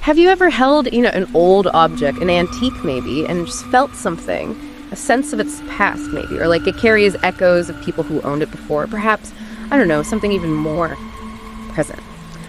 Have you ever held, an old object, an antique maybe, and just felt something, a sense of its past maybe, or like it carries echoes of people who owned it before, perhaps, I don't know, something even more present?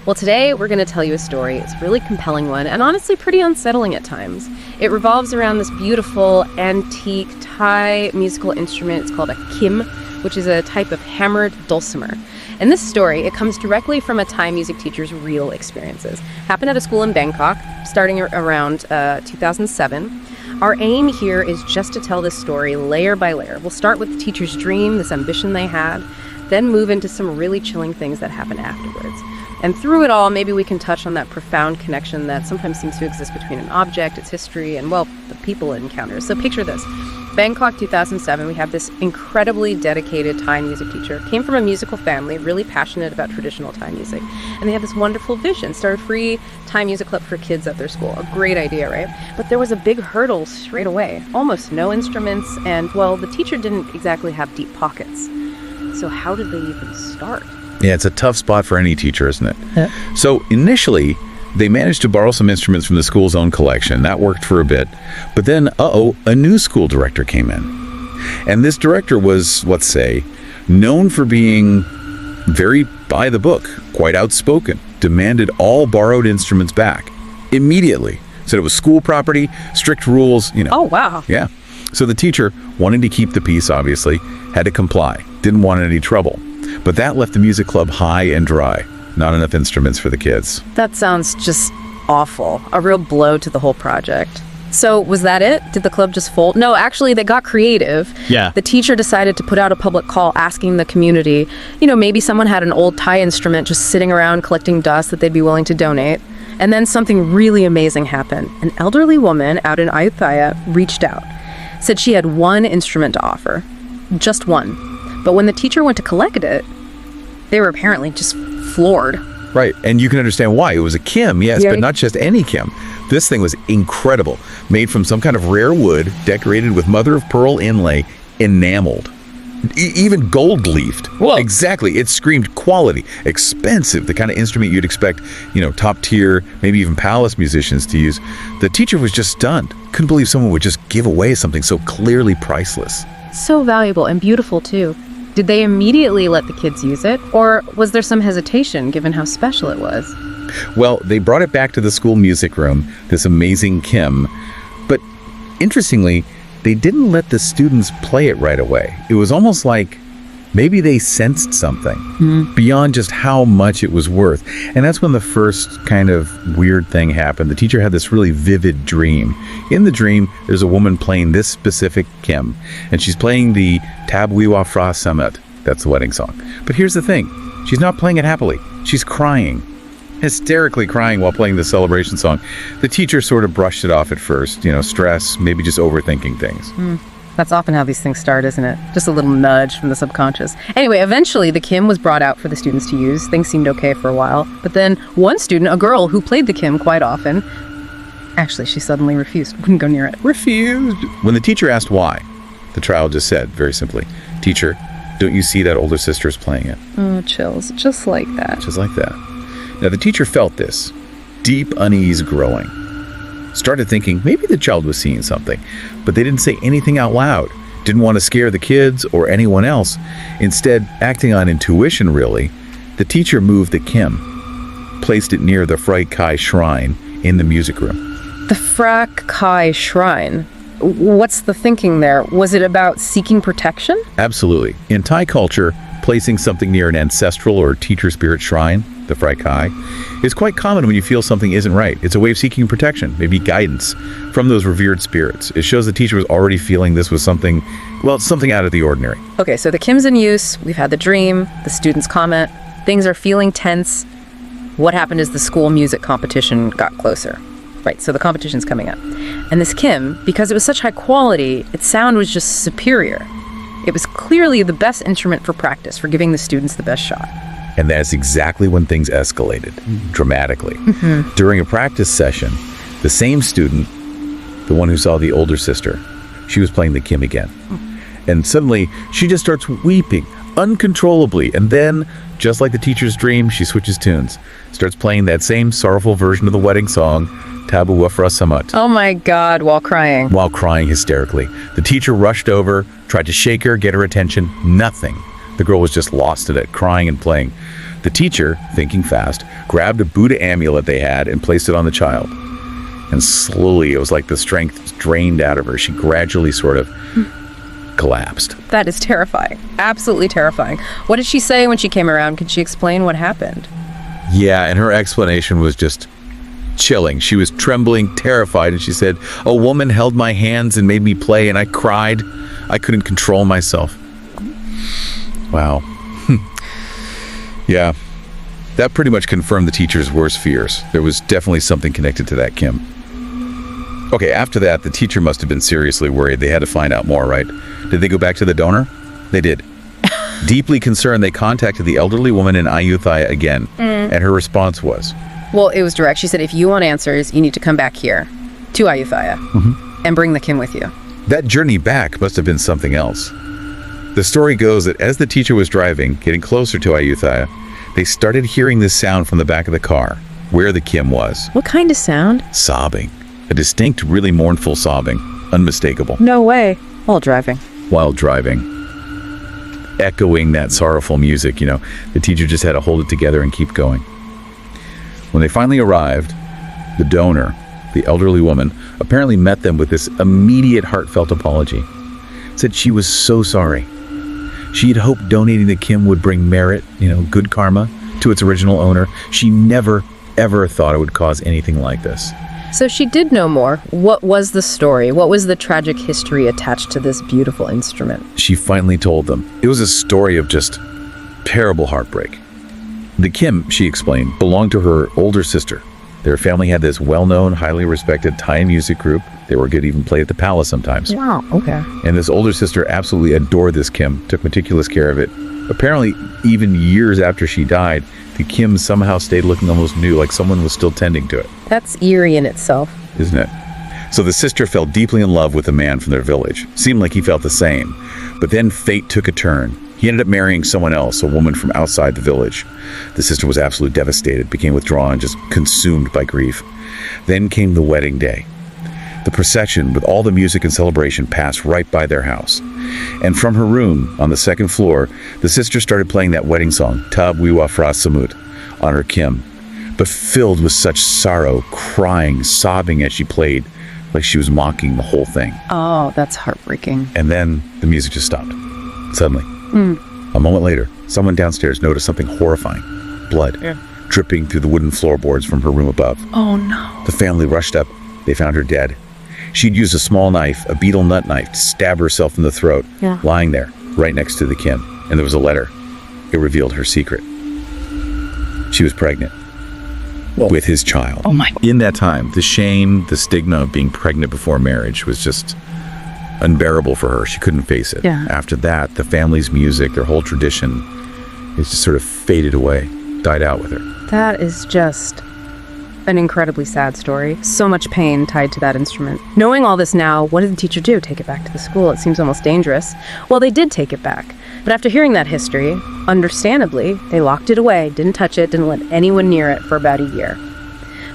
Well, today we're going to tell you a story. It's a really compelling one, and honestly pretty unsettling at times. It revolves around this beautiful, antique Thai musical instrument. It's called a Khim, which is a type of hammered dulcimer. And this story, it comes directly from a Thai music teacher's real experiences. Happened at a school in Bangkok, starting around 2007. Our aim here is just to tell this story layer by layer. We'll start with the teacher's dream, this ambition they had, then move into some really chilling things that happened afterwards. And through it all, maybe we can touch on that profound connection that sometimes seems to exist between an object, its history, and, well, the people it encounters. So picture this. Bangkok 2007, we have this incredibly dedicated Thai music teacher. Came from a musical family, really passionate about traditional Thai music. And they had this wonderful vision, start a free Thai music club for kids at their school. A great idea, right? But there was a big hurdle straight away. Almost no instruments, and, well, the teacher didn't exactly have deep pockets. So how did they even start? Yeah, it's a tough spot for any teacher, isn't it? Yeah. So initially, they managed to borrow some instruments from the school's own collection. That worked for a bit. But then, a new school director came in. And this director was, let's say, known for being very by the book, quite outspoken, demanded all borrowed instruments back immediately. Said it was school property, strict rules, Oh, wow. Yeah. So the teacher, wanting to keep the peace, obviously, had to comply. Didn't want any trouble. But that left the music club high and dry. Not enough instruments for the kids. That sounds just awful. A real blow to the whole project. So was that it? Did the club just fold? No, actually, they got creative. Yeah. The teacher decided to put out a public call asking the community, maybe someone had an old Thai instrument just sitting around collecting dust that they'd be willing to donate. And then something really amazing happened. An elderly woman out in Ayutthaya reached out, said she had one instrument to offer. Just one. But when the teacher went to collect it, they were apparently just floored. Right, and you can understand why. It was a Khim, yes, Yeah. but not just any Khim. This thing was incredible. Made from some kind of rare wood, decorated with mother-of-pearl inlay, enameled. Even gold-leafed. Whoa. Exactly. It screamed quality, expensive, the kind of instrument you'd expect, top-tier, maybe even palace musicians to use. The teacher was just stunned. Couldn't believe someone would just give away something so clearly priceless. So valuable and beautiful, too. Did they immediately let the kids use it? Or was there some hesitation, given how special it was? Well, they brought it back to the school music room, this amazing Khim. But interestingly, they didn't let the students play it right away. It was almost like maybe they sensed something beyond just how much it was worth. And that's when the first kind of weird thing happened. The teacher had this really vivid dream. In the dream, there's a woman playing this specific Khim, and she's playing the Wiwaha Phra Samut. That's the wedding song. But here's the thing. She's not playing it happily. She's crying, hysterically crying while playing the celebration song. The teacher sort of brushed it off at first, stress, maybe just overthinking things. That's often how these things start, isn't it? Just a little nudge from the subconscious. Anyway, eventually the Khim was brought out for the students to use. Things seemed okay for a while. But then one student, a girl who played the Khim quite often, actually, she suddenly refused, wouldn't go near it. Refused. When the teacher asked why, the child just said, very simply, "Teacher, don't you see that older sister's playing it?" Oh, chills. Just like that. Just like that. Now, the teacher felt this deep unease growing. Started thinking maybe the child was seeing something, but they didn't say anything out loud. Didn't want to scare the kids or anyone else. Instead, acting on intuition, really, the teacher moved the Khim, placed it near the Phra Kai shrine in the music room. The Phra Kai shrine. What's the thinking there? Was it about seeking protection? Absolutely. In Thai culture, placing something near an ancestral or teacher spirit shrine, the Phra Kai, is quite common when you feel something isn't right. It's a way of seeking protection, maybe guidance from those revered spirits. It shows the teacher was already feeling this was something out of the ordinary. Okay, so the Khim's in use, we've had the dream, the students comment, things are feeling tense. What happened is the school music competition got closer. Right, so the competition's coming up. And this Khim, because it was such high quality, its sound was just superior. It was clearly the best instrument for practice, for giving the students the best shot. And that's exactly when things escalated, dramatically. During a practice session, the same student, the one who saw the older sister, she was playing the Khim again. And suddenly, she just starts weeping uncontrollably. And then, just like the teacher's dream, she switches tunes, starts playing that same sorrowful version of the wedding song, Wiwaha Phra Samut. Oh my God, while crying. While crying hysterically. The teacher rushed over, tried to shake her, get her attention. Nothing. The girl was just lost in it, crying and playing. The teacher, thinking fast, grabbed a Buddha amulet they had and placed it on the child. And slowly, it was like the strength was drained out of her. She gradually sort of collapsed. That is terrifying. Absolutely terrifying. What did she say when she came around? Could she explain what happened? Yeah, and her explanation was just chilling. She was trembling, terrified, and she said, "A woman held my hands and made me play, and I cried. I couldn't control myself." Wow. Yeah, that pretty much confirmed the teacher's worst fears. There was definitely something connected to that, Khim. Okay, after that, the teacher must have been seriously worried. They had to find out more, right? Did they go back to the donor? They did. Deeply concerned, they contacted the elderly woman in Ayutthaya again, and her response was? Well, it was direct. She said, if you want answers, you need to come back here to Ayutthaya and bring the Khim with you. That journey back must have been something else. The story goes that as the teacher was driving, getting closer to Ayutthaya, they started hearing this sound from the back of the car, where the Khim was. What kind of sound? Sobbing. A distinct, really mournful sobbing. Unmistakable. No way. While driving. While driving. Echoing that sorrowful music, the teacher just had to hold it together and keep going. When they finally arrived, the donor, the elderly woman, apparently met them with this immediate heartfelt apology. Said she was so sorry. She had hoped donating the Khim would bring merit, good karma, to its original owner. She never, ever thought it would cause anything like this. So she did know more. What was the story? What was the tragic history attached to this beautiful instrument? She finally told them. It was a story of just terrible heartbreak. The Khim, she explained, belonged to her older sister. Their family had this well-known, highly respected Thai music group. They were good to even play at the palace sometimes. Wow, okay. And this older sister absolutely adored this Khim, took meticulous care of it. Apparently, even years after she died, the Khim somehow stayed looking almost new, like someone was still tending to it. That's eerie in itself. Isn't it? So the sister fell deeply in love with a man from their village. Seemed like he felt the same. But then fate took a turn. He ended up marrying someone else, a woman from outside the village. The sister was absolutely devastated, became withdrawn, just consumed by grief. Then came the wedding day. The procession with all the music and celebration passed right by their house. And from her room on the second floor, the sister started playing that wedding song, Wiwaha Phra Samut, on her Khim, but filled with such sorrow, crying, sobbing as she played, like she was mocking the whole thing. Oh, that's heartbreaking. And then the music just stopped, suddenly. A moment later, someone downstairs noticed something horrifying. Blood dripping through the wooden floorboards from her room above. Oh no. The family rushed up. They found her dead. She'd used a small knife, a beetle nut knife, to stab herself in the throat, lying there, right next to the Khim. And there was a letter. It revealed her secret. She was pregnant. Whoa. With his child. Oh my. In that time, the shame, the stigma of being pregnant before marriage was just unbearable for her. She couldn't face it. Yeah. After that, the family's music, their whole tradition, it just sort of faded away, died out with her. That is just an incredibly sad story. So much pain tied to that instrument. Knowing all this now, what did the teacher do? Take it back to the school? It seems almost dangerous. Well, they did take it back. But after hearing that history, understandably, they locked it away, didn't touch it, didn't let anyone near it for about a year.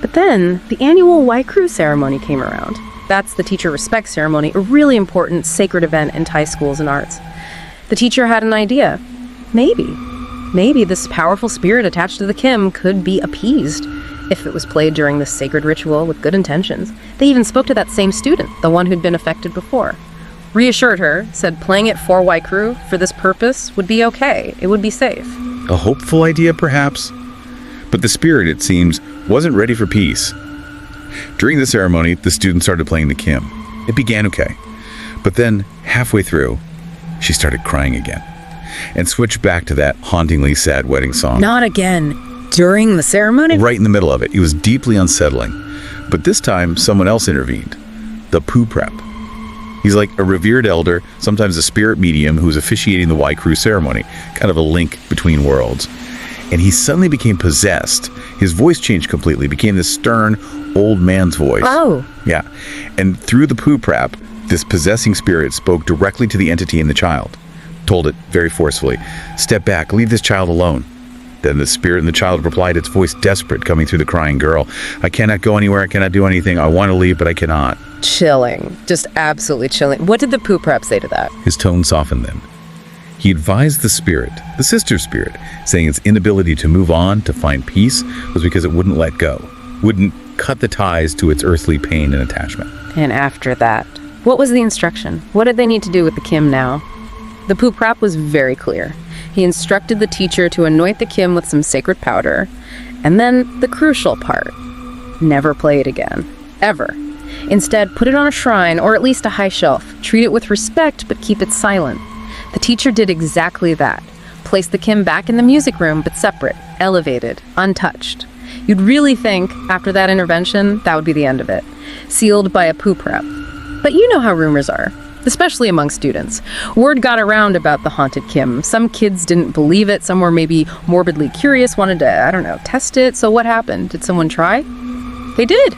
But then, the annual Wai Kru ceremony came around. That's the teacher respect ceremony, a really important sacred event in Thai schools and arts. The teacher had an idea. Maybe this powerful spirit attached to the Khim could be appeased if it was played during this sacred ritual with good intentions. They even spoke to that same student, the one who'd been affected before. Reassured her, said playing it for Wai Kru for this purpose would be okay. It would be safe. A hopeful idea, perhaps? But the spirit, it seems, wasn't ready for peace. During the ceremony, the student started playing the Khim. It began okay. But then, halfway through, she started crying again and switched back to that hauntingly sad wedding song. Not again. During the ceremony? Right in the middle of it. It was deeply unsettling. But this time, someone else intervened. The Poo Prep. He's like a revered elder, sometimes a spirit medium who's officiating the Wai Kru ceremony, kind of a link between worlds. And he suddenly became possessed. His voice changed completely, became this stern, old man's voice. Oh. Yeah. And through the Poo Prap, this possessing spirit spoke directly to the entity in the child. told it very forcefully, "Step back, leave this child alone." Then the spirit in the child replied, its voice desperate, coming through the crying girl, "I cannot go anywhere, I cannot do anything. I want to leave, but I cannot." Chilling. Just absolutely chilling. What did the poo prep say to that? His tone softened then. He advised the spirit, the sister spirit, saying its inability to move on, to find peace, was because it wouldn't let go, wouldn't cut the ties to its earthly pain and attachment. And after that, what was the instruction? What did they need to do with the Khim now? The poo prep was very clear. He instructed the teacher to anoint the Khim with some sacred powder, and then the crucial part, never play it again. Ever. Instead, put it on a shrine, or at least a high shelf. Treat it with respect, but keep it silent. The teacher did exactly that. Placed the Khim back in the music room, but separate, elevated, untouched. You'd really think, after that intervention, that would be the end of it. Sealed by a poo prep. But you know how rumors are, especially among students. Word got around about the haunted Khim. Some kids didn't believe it, some were maybe morbidly curious, wanted to, test it. So what happened? Did someone try? They did.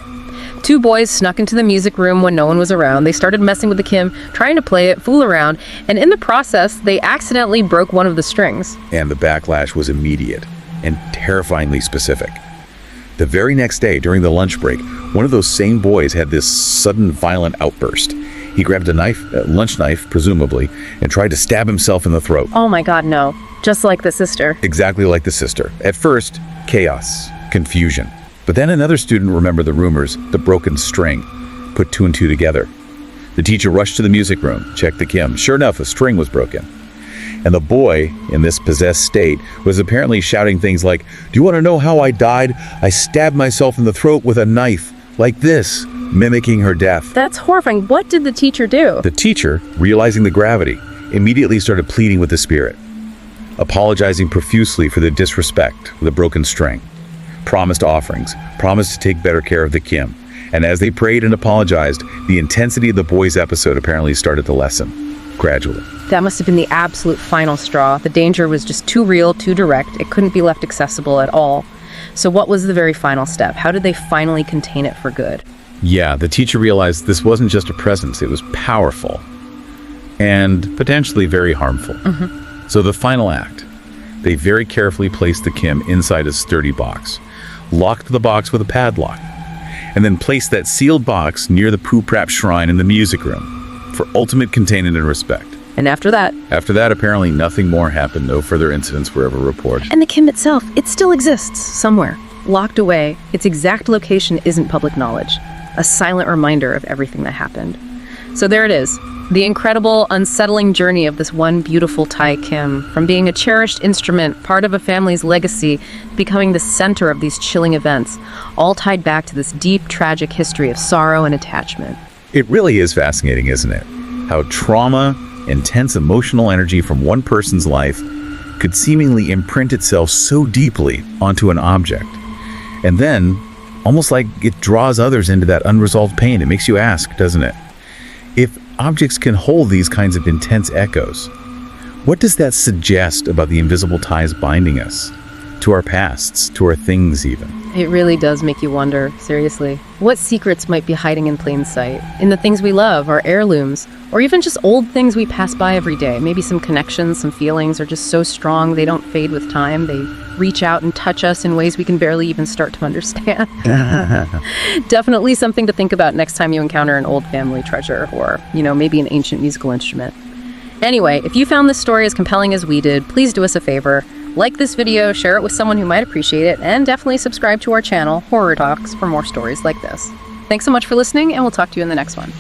2 boys snuck into the music room when no one was around. They started messing with the Khim, trying to play it, fool around, and in the process, they accidentally broke one of the strings. And the backlash was immediate and terrifyingly specific. The very next day, during the lunch break, one of those same boys had this sudden violent outburst. He grabbed a knife, a lunch knife, presumably, and tried to stab himself in the throat. Oh my God, no. Just like the sister. Exactly like the sister. At first, chaos, confusion. But then another student remembered the rumors, the broken string, put 2 and 2 together. The teacher rushed to the music room, checked the Khim. Sure enough, a string was broken. And the boy, in this possessed state, was apparently shouting things like, "Do you want to know how I died? I stabbed myself in the throat with a knife, like this," mimicking her death. That's horrifying. What did the teacher do? The teacher, realizing the gravity, immediately started pleading with the spirit, apologizing profusely for the disrespect with a broken string. Promised offerings, promised to take better care of the Khim. And as they prayed and apologized, the intensity of the boys' episode apparently started to lessen, gradually. That must have been the absolute final straw. The danger was just too real, too direct. It couldn't be left accessible at all. So what was the very final step? How did they finally contain it for good? Yeah, the teacher realized this wasn't just a presence, it was powerful and potentially very harmful. So the final act, they very carefully placed the Khim inside a sturdy box, locked the box with a padlock, and then placed that sealed box near the poo prep shrine in the music room for ultimate containment and respect. And after that, apparently nothing more happened. No further incidents were ever reported. And the Khim itself, it still exists somewhere, locked away. Its exact location isn't public knowledge. A silent reminder of everything that happened. So there it is, the incredible, unsettling journey of this one beautiful Thai Khim, from being a cherished instrument, part of a family's legacy, becoming the center of these chilling events, all tied back to this deep, tragic history of sorrow and attachment. It really is fascinating, isn't it? How trauma, intense emotional energy from one person's life could seemingly imprint itself so deeply onto an object. And then, almost like it draws others into that unresolved pain. It makes you ask, doesn't it? If objects can hold these kinds of intense echoes, what does that suggest about the invisible ties binding us? To our pasts, to our things even. It really does make you wonder, seriously. What secrets might be hiding in plain sight? In the things we love, our heirlooms, or even just old things we pass by every day. Maybe some connections, some feelings are just so strong they don't fade with time. They reach out and touch us in ways we can barely even start to understand. Definitely something to think about next time you encounter an old family treasure or, maybe an ancient musical instrument. Anyway, if you found this story as compelling as we did, please do us a favor. Like this video, share it with someone who might appreciate it, and definitely subscribe to our channel, Horror Talks, for more stories like this. Thanks so much for listening, and we'll talk to you in the next one.